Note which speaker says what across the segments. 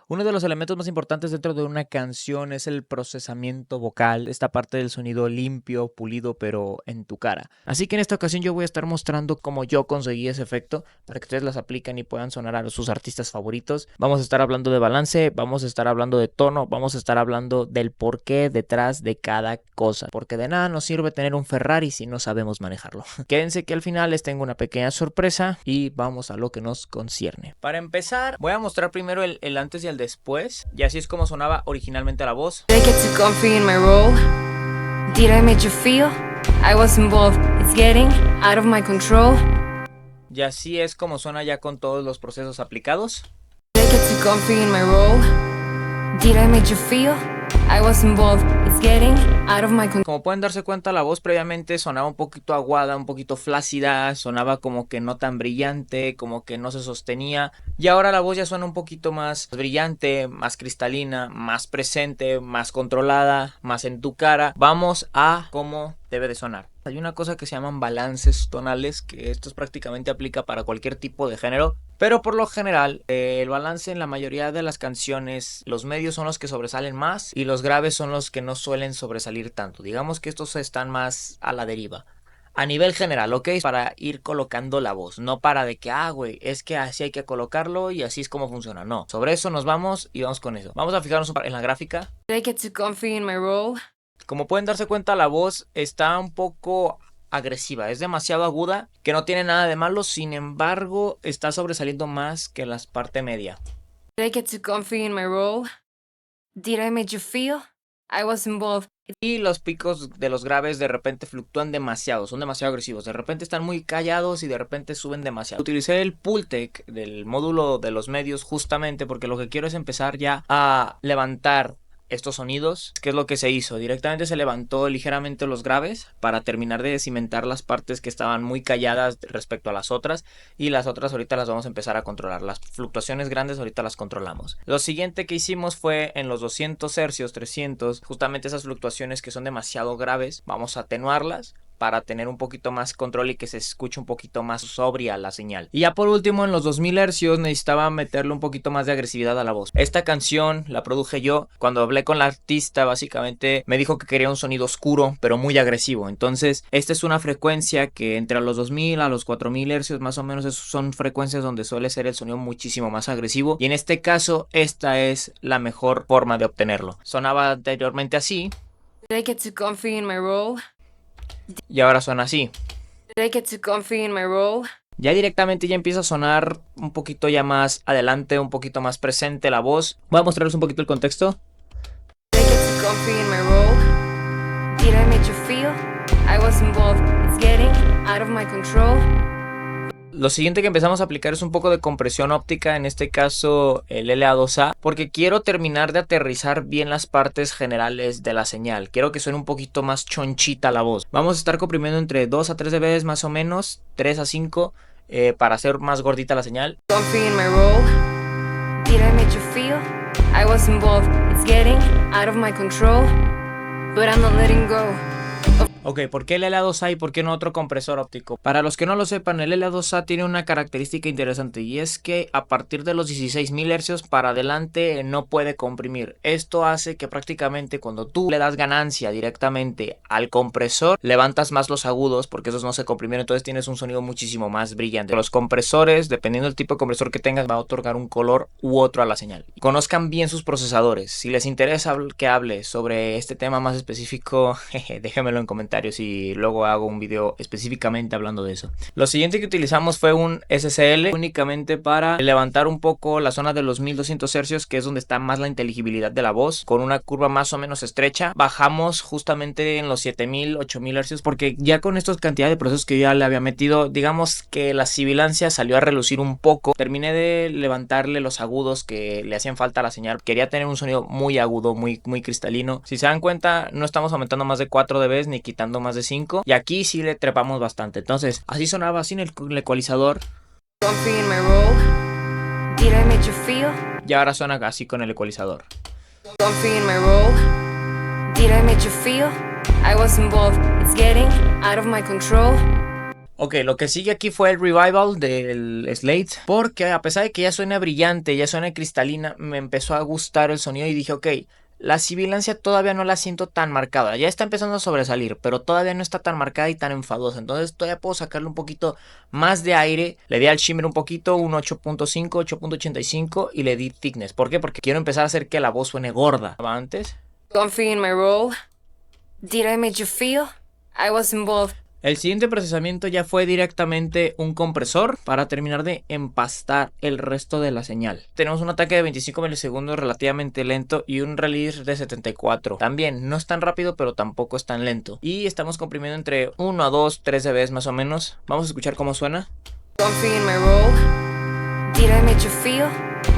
Speaker 1: Uno de los elementos más importantes dentro de una canción es el procesamiento vocal, esta parte del sonido limpio, pulido, pero en tu cara. Así que en esta ocasión yo voy a estar mostrando cómo yo conseguí ese efecto para que ustedes las apliquen y puedan sonar a sus artistas favoritos. Vamos a estar hablando de balance, vamos a estar hablando de tono, vamos a estar hablando del porqué detrás de cada cosa, porque de nada nos sirve tener un Ferrari si no sabemos manejarlo. Quédense que al final les tengo una pequeña sorpresa y vamos a lo que nos concierne. Para empezar, voy a mostrar primero el antes y el después, y así es como sonaba originalmente la voz.
Speaker 2: Did I get too comfy in my role? Did I make you feel I was involved? It's getting out of my control.
Speaker 1: Y así es como suena ya con todos los procesos aplicados.
Speaker 2: Did I get too comfy in my role? Did I make you feel I was involved? It's getting out of my control.
Speaker 1: Como pueden darse cuenta, la voz previamente sonaba un poquito aguada, un poquito flácida, sonaba como que no tan brillante, como que no se sostenía. Y ahora la voz ya suena un poquito más brillante, más cristalina, más presente, más controlada, más en tu cara. Vamos a cómo debe de sonar. Hay una cosa que se llaman balances tonales, que esto prácticamente aplica para cualquier tipo de género. Pero por lo general, el balance en la mayoría de las canciones, los medios son los que sobresalen más y los graves son los que no suelen sobresalir tanto. Digamos que estos están más a la deriva. A nivel general, ¿ok? Para ir colocando la voz, no para de que, güey, es que así hay que colocarlo y así es como funciona. No, sobre eso nos vamos y vamos con eso. Vamos a fijarnos en la gráfica.
Speaker 2: Did I get too comfy in my role?
Speaker 1: Como pueden darse cuenta, la voz está un poco agresiva, es demasiado aguda, que no tiene nada de malo, sin embargo, está sobresaliendo más que la parte media.
Speaker 2: Did I get too comfy in my role? Did I make you feel I was involved?
Speaker 1: Y los picos de los graves de repente fluctúan demasiado, son demasiado agresivos, de repente están muy callados y de repente suben demasiado. Utilicé el Pultec del módulo de los medios justamente porque lo que quiero es empezar ya a levantar estos sonidos. ¿Qué es lo que se hizo? Directamente se levantó ligeramente los graves para terminar de cimentar las partes que estaban muy calladas respecto a las otras, y las otras ahorita las vamos a empezar a controlar. Las fluctuaciones grandes ahorita las controlamos. Lo siguiente que hicimos fue en los 200 hercios, 300, justamente esas fluctuaciones que son demasiado graves, vamos a atenuarlas para tener un poquito más control y que se escuche un poquito más sobria la señal. Y ya por último, en los 2000 hercios necesitaba meterle un poquito más de agresividad a la voz. Esta canción la produje yo. Cuando hablé con la artista, básicamente me dijo que quería un sonido oscuro pero muy agresivo. Entonces esta es una frecuencia que entre los 2000 a los 4000 hercios más o menos son frecuencias donde suele ser el sonido muchísimo más agresivo, y en este caso esta es la mejor forma de obtenerlo. Sonaba anteriormente así
Speaker 2: Did I get too comfy in my role?
Speaker 1: y ahora suena así.
Speaker 2: Did I get too comfy in my role?
Speaker 1: Ya directamente ya empieza a sonar un poquito ya más adelante, un poquito más presente la voz. Voy a mostrarles un poquito el contexto.
Speaker 2: Did I get too comfy in my role? Did I make you feel I was involved? It's getting out of my control.
Speaker 1: Lo siguiente que empezamos a aplicar es un poco de compresión óptica, en este caso el LA2A, porque quiero terminar de aterrizar bien las partes generales de la señal. Quiero que suene un poquito más chonchita la voz. Vamos a estar comprimiendo entre 2 a 3 dB más o menos, 3 a 5, para hacer más gordita la señal.
Speaker 2: Comfy in my role. Did I make you feel I was involved? It's getting out of my control, but I'm not letting go.
Speaker 1: Ok, ¿por qué el LA2A y por qué no otro compresor óptico? Para los que no lo sepan, el LA2A tiene una característica interesante, y es que a partir de los 16.000 hercios para adelante no puede comprimir. Esto hace que prácticamente cuando tú le das ganancia directamente al compresor, levantas más los agudos porque esos no se comprimieron, entonces tienes un sonido muchísimo más brillante. Los compresores, dependiendo del tipo de compresor que tengas, va a otorgar un color u otro a la señal. Conozcan bien sus procesadores. Si les interesa que hable sobre este tema más específico, déjenmelo en comentarios y luego hago un video específicamente hablando de eso. Lo siguiente que utilizamos fue un SSL únicamente para levantar un poco la zona de los 1200 hercios, que es donde está más la inteligibilidad de la voz, con una curva más o menos estrecha. Bajamos justamente en los 7000, 8000 hercios porque ya con esta cantidad de procesos que yo ya le había metido, digamos que la sibilancia salió a relucir un poco. Terminé de levantarle los agudos que le hacían falta a la señal. Quería tener un sonido muy agudo, muy cristalino. Si se dan cuenta, no estamos aumentando más de 4 dB ni quitando más de 5, y aquí sí le trepamos bastante. Entonces así sonaba sin el ecualizador.
Speaker 2: Comfy in my role. Did I make you feel?
Speaker 1: Y ahora suena así con el ecualizador.
Speaker 2: Comfy in my role. Did I make you feel I was involved? It's getting out of my control.
Speaker 1: Ok, lo que sigue aquí fue el revival del Slate, porque a pesar de que ya suena brillante, ya suena cristalina, me empezó a gustar el sonido y dije, ok, la sibilancia todavía no la siento tan marcada, ya está empezando a sobresalir, pero todavía no está tan marcada y tan enfadosa, entonces todavía puedo sacarle un poquito más de aire. Le di al shimmer un poquito, un 8.5, 8.85 y le di thickness. ¿Por qué? Porque quiero empezar a hacer que la voz suene gorda. ¿Va antes?
Speaker 2: Comfy in my role. Did I make you feel? I was involved.
Speaker 1: El siguiente procesamiento ya fue directamente un compresor para terminar de empastar el resto de la señal. Tenemos un ataque de 25 milisegundos relativamente lento y un release de 74. También no es tan rápido, pero tampoco es tan lento. Y estamos comprimiendo entre 1 a 2, 3 dB más o menos. Vamos a escuchar cómo suena.
Speaker 2: Comfy in my role. Did I make you feel?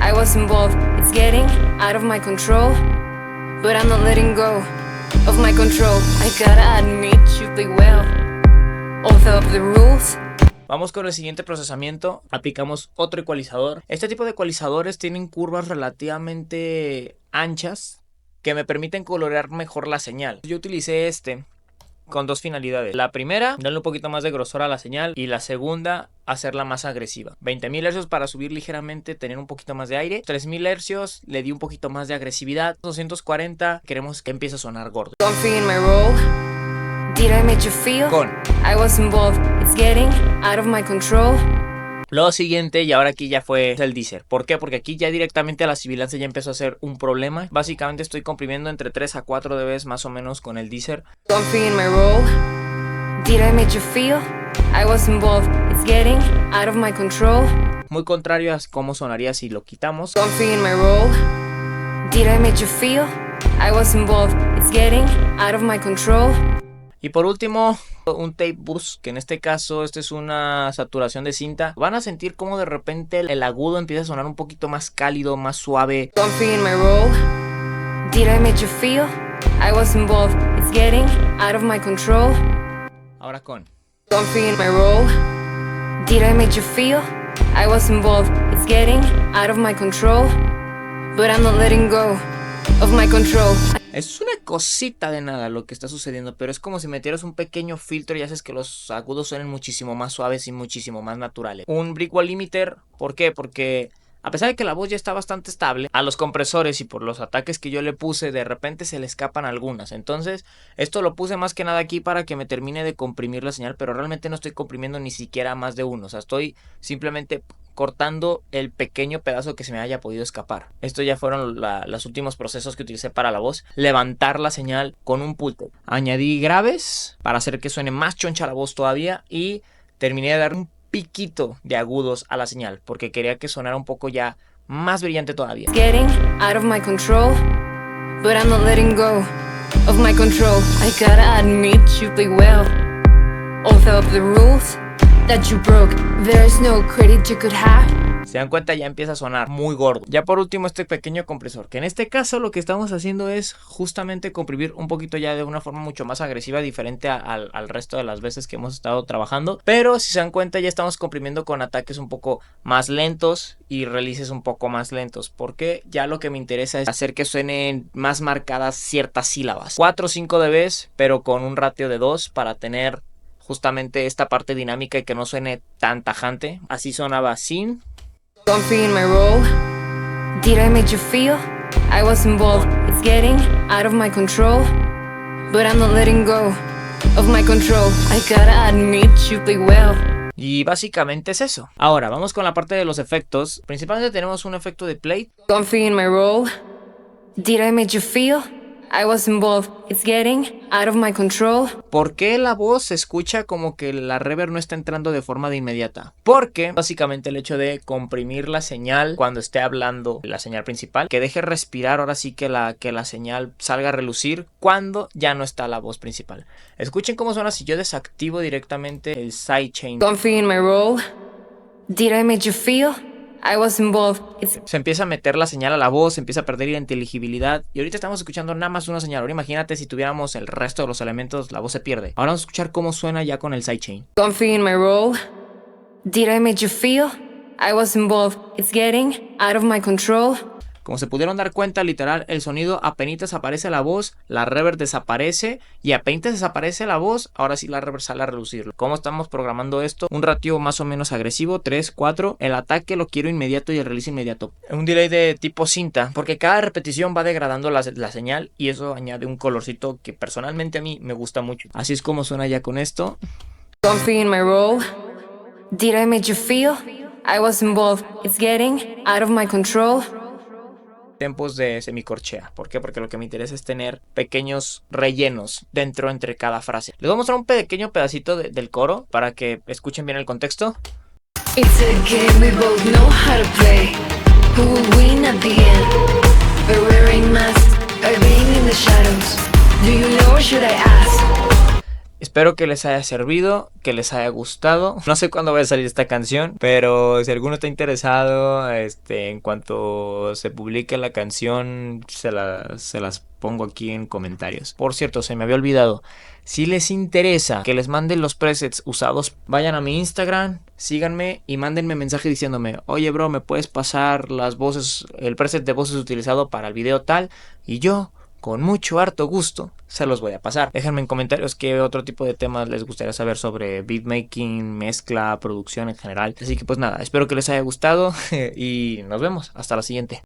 Speaker 2: I was involved. It's getting out of my control, but I'm not letting go of my control. I gotta admit you play well. Of the rules.
Speaker 1: Vamos con el siguiente procesamiento. Aplicamos otro ecualizador. Este tipo de ecualizadores tienen curvas relativamente anchas que me permiten colorear mejor la señal. Yo utilicé este con dos finalidades. La primera, darle un poquito más de grosor a la señal, y la segunda, hacerla más agresiva. 20.000 Hz para subir ligeramente, tener un poquito más de aire. 3.000 Hz le di un poquito más de agresividad. 240 queremos que empiece a sonar gordo.
Speaker 2: Comfy in my role. Did I make you feel?
Speaker 1: Con
Speaker 2: I was involved. It's getting out of my control.
Speaker 1: lo siguiente, y ahora aquí ya fue el deezer. ¿Por qué? Porque aquí ya directamente la sibilancia ya empezó a ser un problema. Básicamente estoy comprimiendo entre 3 a 4 dB más o menos con el deezer.
Speaker 2: Comfy in my role. Did I make you feel? I was involved. It's getting out of my control.
Speaker 1: Muy contrario a cómo sonaría si lo quitamos.
Speaker 2: Comfy in my role. Did I make you feel? I was involved. It's getting out of my control.
Speaker 1: Y por último, un tape boost, que en este caso esto es una saturación de cinta. Van a sentir como de repente el agudo empieza a sonar un poquito más cálido, más suave.
Speaker 2: Comfy in my role. Did I make you feel? I was involved. It's getting out of my control.
Speaker 1: Ahora con
Speaker 2: Comfy in my role. Did I make you feel? I was involved. It's getting out of my control, but I'm not letting go of my control.
Speaker 1: Es una cosita de nada lo que está sucediendo, pero es como si metieras un pequeño filtro y haces que los agudos suenen muchísimo más suaves y muchísimo más naturales. Un brick wall limiter, ¿por qué? Porque a pesar de que la voz ya está bastante estable, a los compresores y por los ataques que yo le puse, de repente se le escapan algunas. Entonces, esto lo puse más que nada aquí para que me termine de comprimir la señal, pero realmente no estoy comprimiendo ni siquiera más de uno. O sea, estoy simplemente cortando el pequeño pedazo que se me haya podido escapar. Estos ya fueron los últimos procesos que utilicé para la voz. Levantar la señal con un pulse. Añadí graves para hacer que suene más choncha la voz todavía y terminé de dar un piquito de agudos a la señal porque quería que sonara un poco ya más brillante todavía.
Speaker 2: Getting out of my control, but I'm not letting go of my control. I gotta admit you play well. Although the rules that you broke, there's no credit you could have.
Speaker 1: Se dan cuenta, ya empieza a sonar muy gordo. Ya por último este pequeño compresor, que en este caso lo que estamos haciendo es justamente comprimir un poquito ya de una forma mucho más agresiva, diferente al resto de las veces que hemos estado trabajando. Pero si se dan cuenta, ya estamos comprimiendo con ataques un poco más lentos y releases un poco más lentos, porque ya lo que me interesa es hacer que suenen más marcadas ciertas sílabas. 4 o 5 dB, pero con un ratio de 2 para tener justamente esta parte dinámica y que no suene tan tajante. Así sonaba sin.
Speaker 2: Comfy in my role. Did I make you feel? I was involved. It's getting out of my control, but I'm not letting go of my control. I gotta admit you play well.
Speaker 1: Y básicamente es eso. Ahora vamos con la parte de los efectos. Principalmente tenemos un efecto de plate.
Speaker 2: Comfy in my role. Did I make you feel? I was involved. It's getting out of my control.
Speaker 1: ¿Por qué la voz se escucha como que la reverb no está entrando de forma de inmediata? Porque básicamente el hecho de comprimir la señal cuando esté hablando la señal principal, que deje respirar ahora sí que la señal salga a relucir cuando ya no está la voz principal. Escuchen cómo suena si yo desactivo directamente el sidechain.
Speaker 2: Comfy in my role. Did I make you feel? I was involved.
Speaker 1: Se empieza a meter la señal a la voz, se empieza a perder la inteligibilidad. Y ahorita estamos escuchando nada más una señal. Ahora imagínate si tuviéramos el resto de los elementos, la voz se pierde. Ahora vamos a escuchar cómo suena ya con el sidechain.
Speaker 2: Comfy in my role. Did I make you feel? I was involved. It's getting out of my control.
Speaker 1: Como se pudieron dar cuenta, literal, el sonido apenitas aparece la voz, la reverb desaparece y apenitas desaparece la voz, ahora sí la reverb sale a relucir. ¿Cómo estamos programando esto? Un ratio más o menos agresivo, 3, 4. El ataque lo quiero inmediato y el release inmediato. Un delay de tipo cinta, porque cada repetición va degradando la señal y eso añade un colorcito que personalmente a mí me gusta mucho. Así es como suena ya con esto.
Speaker 2: Comfy in my role. Did I make you feel? I was involved. It's getting out of my control.
Speaker 1: Tempos de semicorchea. ¿Por qué? Porque lo que me interesa es tener pequeños rellenos dentro entre cada frase. Les voy a mostrar un pequeño pedacito del coro para que escuchen bien el contexto.
Speaker 2: It's a game we both know how to play. Who will win at the end? We're wearing masks, or being in the shadows. Do you know or should I ask?
Speaker 1: Espero que les haya servido, que les haya gustado. No sé cuándo va a salir esta canción, pero si alguno está interesado, en cuanto se publique la canción, se las pongo aquí en comentarios. Por cierto, se me había olvidado. Si les interesa que les manden los presets usados, vayan a mi Instagram, síganme y mándenme mensaje diciéndome: oye bro, ¿me puedes pasar las voces, el preset de voces utilizado para el video tal? Y yo, con mucho harto gusto, se los voy a pasar. Déjenme en comentarios qué otro tipo de temas les gustaría saber sobre beatmaking, mezcla, producción en general. Así que pues nada, espero que les haya gustado y nos vemos. Hasta la siguiente.